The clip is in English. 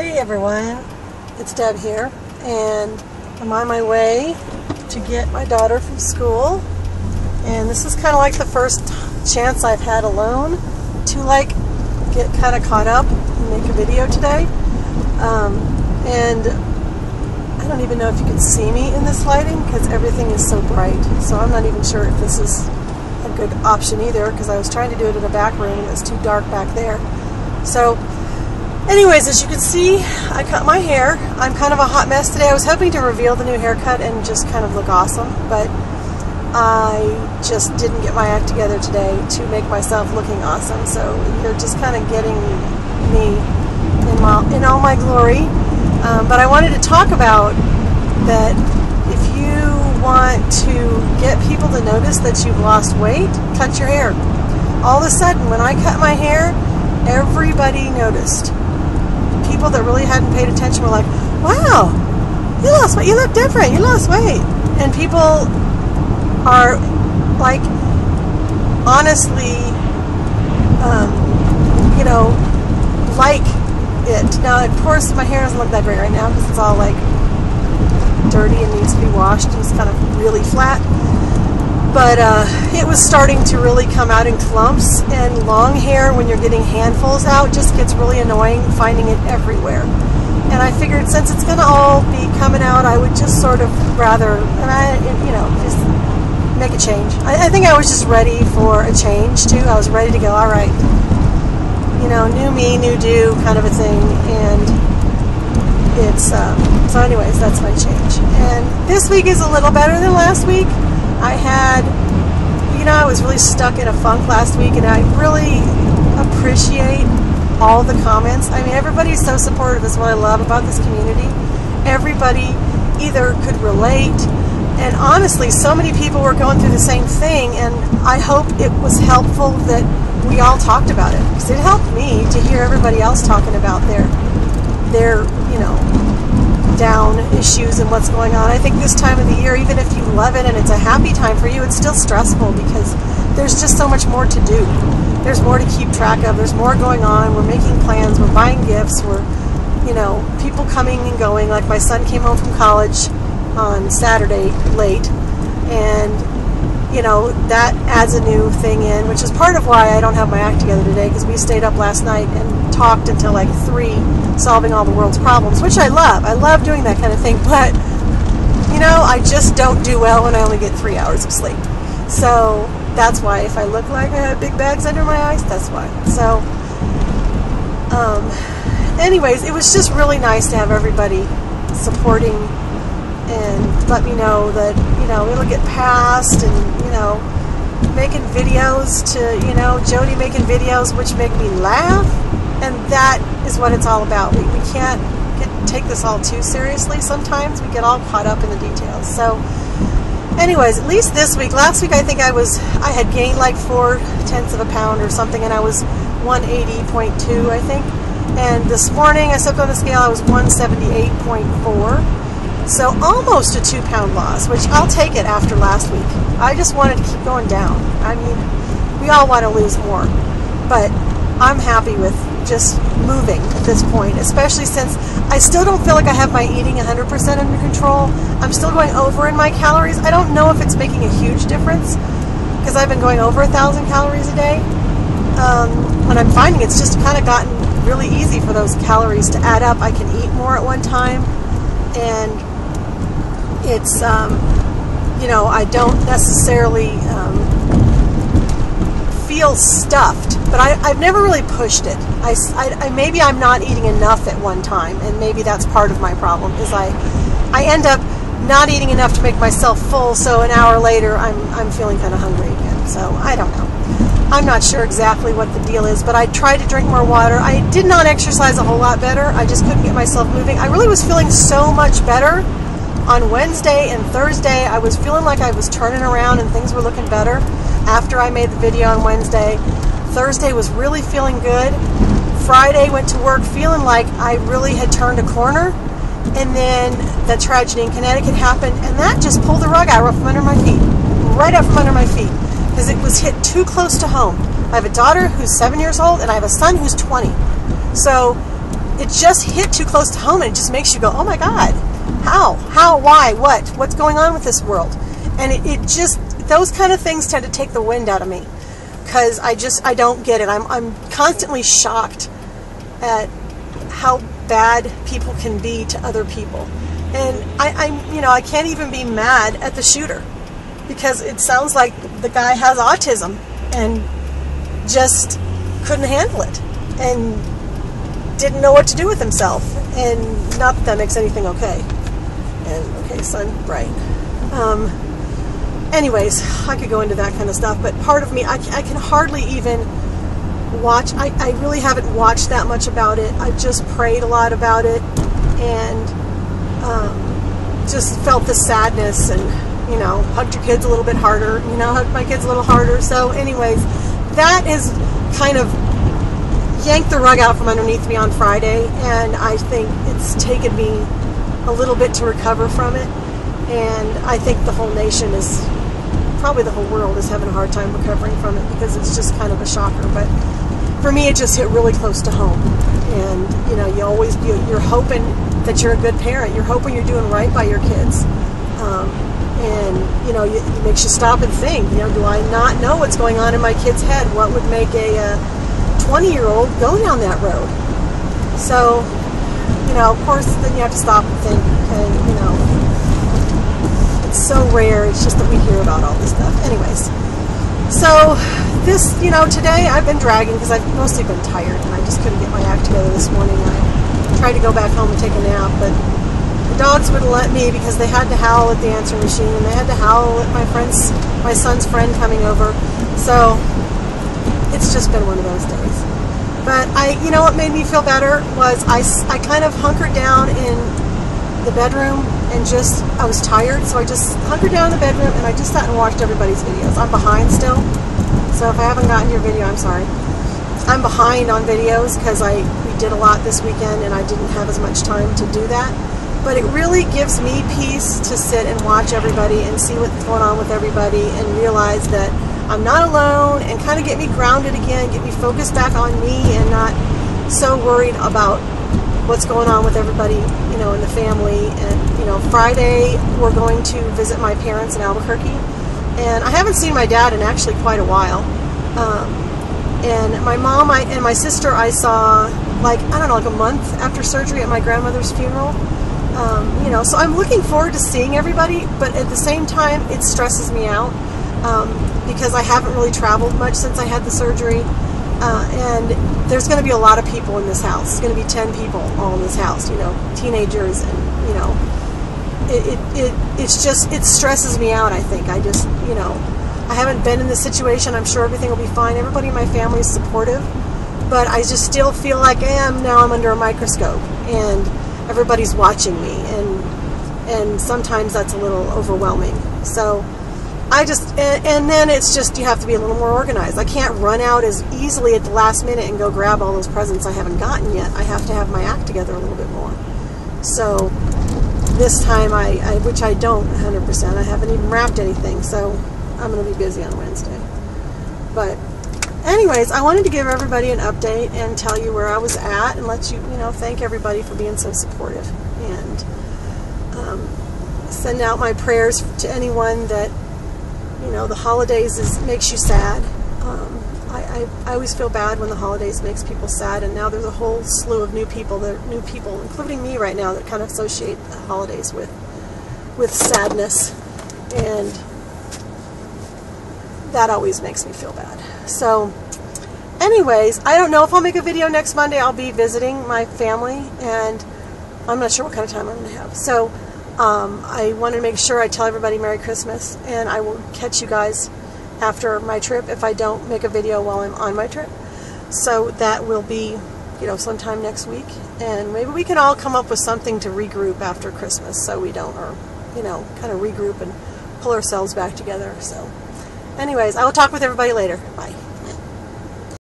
Hey everyone, it's Deb here, and I'm on my way to get my daughter from school, and this is kind of like the first chance I've had alone to get kind of caught up and make a video today. And I don't even know if you can see me in this lighting because everything is so bright, so I'm not even sure if this is a good option either, because I was trying to do it in a back room and it's too dark back there. So anyways, as you can see, I cut my hair. I'm kind of a hot mess today. I was hoping to reveal the new haircut and just kind of look awesome, but I just didn't get my act together today to make myself looking awesome. So you're just kind of getting me in all my glory. But I wanted to talk about that if you want to get people to notice that you've lost weight, cut your hair. All of a sudden, when I cut my hair, everybody noticed. People that really hadn't paid attention were like, wow, you lost weight, you look different, you lost weight. And people are like, honestly, you know, like it. Now, of course, my hair doesn't look that great right now because it's all like dirty and needs to be washed and it's kind of really flat. But it was starting to really come out in clumps, and long hair, when you're getting handfuls out, just gets really annoying finding it everywhere. And I figured since it's going to all be coming out, I would just sort of rather, just make a change. I think I was just ready for a change too. I was ready to go, all right, new me, new do kind of a thing. And it's, so anyways, that's my change. And this week is a little better than last week. I had, I was really stuck in a funk last week, and I really appreciate all the comments. I mean, everybody's so supportive. That's what I love about this community. Everybody either could relate, and honestly, so many people were going through the same thing, and I hope it was helpful that we all talked about it, because it helped me to hear everybody else talking about their down issues and what's going on. I think this time of the year, even if you love it and it's a happy time for you, it's still stressful because there's just so much more to do. There's more to keep track of. There's more going on. We're making plans. We're buying gifts. We're, people coming and going. Like my son came home from college on Saturday late, and that adds a new thing in, which is part of why I don't have my act together today, because we stayed up last night and talked until like 3, solving all the world's problems, which I love. I love doing that kind of thing, but I just don't do well when I only get 3 hours of sleep. So that's why, if I look like I have big bags under my eyes, that's why. So anyways, it was just really nice to have everybody supporting and let me know that it'll get passed, and making videos to Jody making videos which make me laugh, and that is what it's all about. We can't take this all too seriously. Sometimes we get all caught up in the details. So anyways, at least this week. Last week I think I had gained like 0.4 of a pound or something, and I was 180.2 I think, and this morning I stepped on the scale, I was 178.4. So almost a 2-pound loss, which I'll take it after last week. I just wanted to keep going down. I mean, we all want to lose more, but I'm happy with just moving at this point, especially since I still don't feel like I have my eating 100% under control. I'm still going over in my calories. I don't know if it's making a huge difference, because I've been going over 1,000 calories a day. And I'm finding it's just kind of gotten really easy for those calories to add up. I can eat more at one time, and it's, I don't necessarily feel stuffed, but I've never really pushed it. Maybe I'm not eating enough at one time, and maybe that's part of my problem, is I end up not eating enough to make myself full, so an hour later I'm feeling kind of hungry again. So I don't know. I'm not sure exactly what the deal is, but I tried to drink more water. I did not exercise a whole lot better. I just couldn't get myself moving. I really was feeling so much better on Wednesday and Thursday. I was feeling like I was turning around and things were looking better after I made the video on Wednesday. Thursday was really feeling good. Friday went to work feeling like I really had turned a corner, and then the tragedy in Connecticut happened, and that just pulled the rug out from under my feet, right out from under my feet, because it was hit too close to home. I have a daughter who's 7 years old, and I have a son who's 20. So it just hit too close to home, and it just makes you go, oh my God, how, why, what's going on with this world? And it just, those kind of things tend to take the wind out of me, because I don't get it. I'm constantly shocked at how bad people can be to other people. And I can't even be mad at the shooter, because it sounds like the guy has autism and just couldn't handle it and didn't know what to do with himself. And not that makes anything okay. And okay, son, right. Anyways, I could go into that kind of stuff, but part of me, I can hardly even watch. I really haven't watched that much about it. I've just prayed a lot about it, and just felt the sadness, and hugged your kids a little bit harder, hugged my kids a little harder. So anyways, that is kind of yanked the rug out from underneath me on Friday, and I think it's taken me a little bit to recover from it. And I think the whole nation is, probably the whole world is having a hard time recovering from it, because it's just kind of a shocker. But for me, it just hit really close to home. And you're hoping that you're a good parent. You're hoping you're doing right by your kids. And it makes you stop and think, do I not know what's going on in my kid's head? What would make a 20-year-old go down that road? So, of course, then you have to stop and think, okay, it's so rare. It's just that we hear about all this stuff. Anyways, so this, today I've been dragging because I've mostly been tired, and I just couldn't get my act together this morning. I tried to go back home and take a nap, but the dogs wouldn't let me, because they had to howl at the answering machine, and they had to howl at my son's friend coming over. So it's just been one of those days. But what made me feel better was I kind of hunkered down in the bedroom, and I was tired, so I just hunkered down in the bedroom, and I just sat and watched everybody's videos. I'm behind still, so if I haven't gotten your video, I'm sorry. I'm behind on videos because we did a lot this weekend, and I didn't have as much time to do that. But it really gives me peace to sit and watch everybody and see what's going on with everybody, and realize that I'm not alone, and kind of get me grounded again, get me focused back on me, and not so worried about what's going on with everybody, in the family. And, Friday we're going to visit my parents in Albuquerque, and I haven't seen my dad in actually quite a while. And my mom and my sister I saw, like a month after surgery at my grandmother's funeral. So I'm looking forward to seeing everybody, but at the same time, it stresses me out, because I haven't really traveled much since I had the surgery. And there's going to be a lot of people in this house. It's going to be 10 people all in this house, teenagers, and, it stresses me out, I think. I just, I haven't been in this situation. I'm sure everything will be fine. Everybody in my family is supportive, but I just still feel like now I'm under a microscope, and everybody's watching me, and sometimes that's a little overwhelming. So and then it's just, you have to be a little more organized. I can't run out as easily at the last minute and go grab all those presents I haven't gotten yet. I have to have my act together a little bit more. So this time, which I don't 100%, I haven't even wrapped anything, so I'm going to be busy on Wednesday. But anyways, I wanted to give everybody an update and tell you where I was at, and let you, thank everybody for being so supportive, and send out my prayers to anyone that, the holidays makes you sad. I always feel bad when the holidays makes people sad, and now there's a whole slew of new people, including me right now, that kind of associate the holidays with sadness, and that always makes me feel bad. So anyways, I don't know if I'll make a video next Monday. I'll be visiting my family, and I'm not sure what kind of time I'm going to have. So I wanted to make sure I tell everybody Merry Christmas, and I will catch you guys after my trip if I don't make a video while I'm on my trip. So that will be, sometime next week, and maybe we can all come up with something to regroup after Christmas, so we don't, or, kind of regroup and pull ourselves back together. So anyways, I will talk with everybody later. Bye.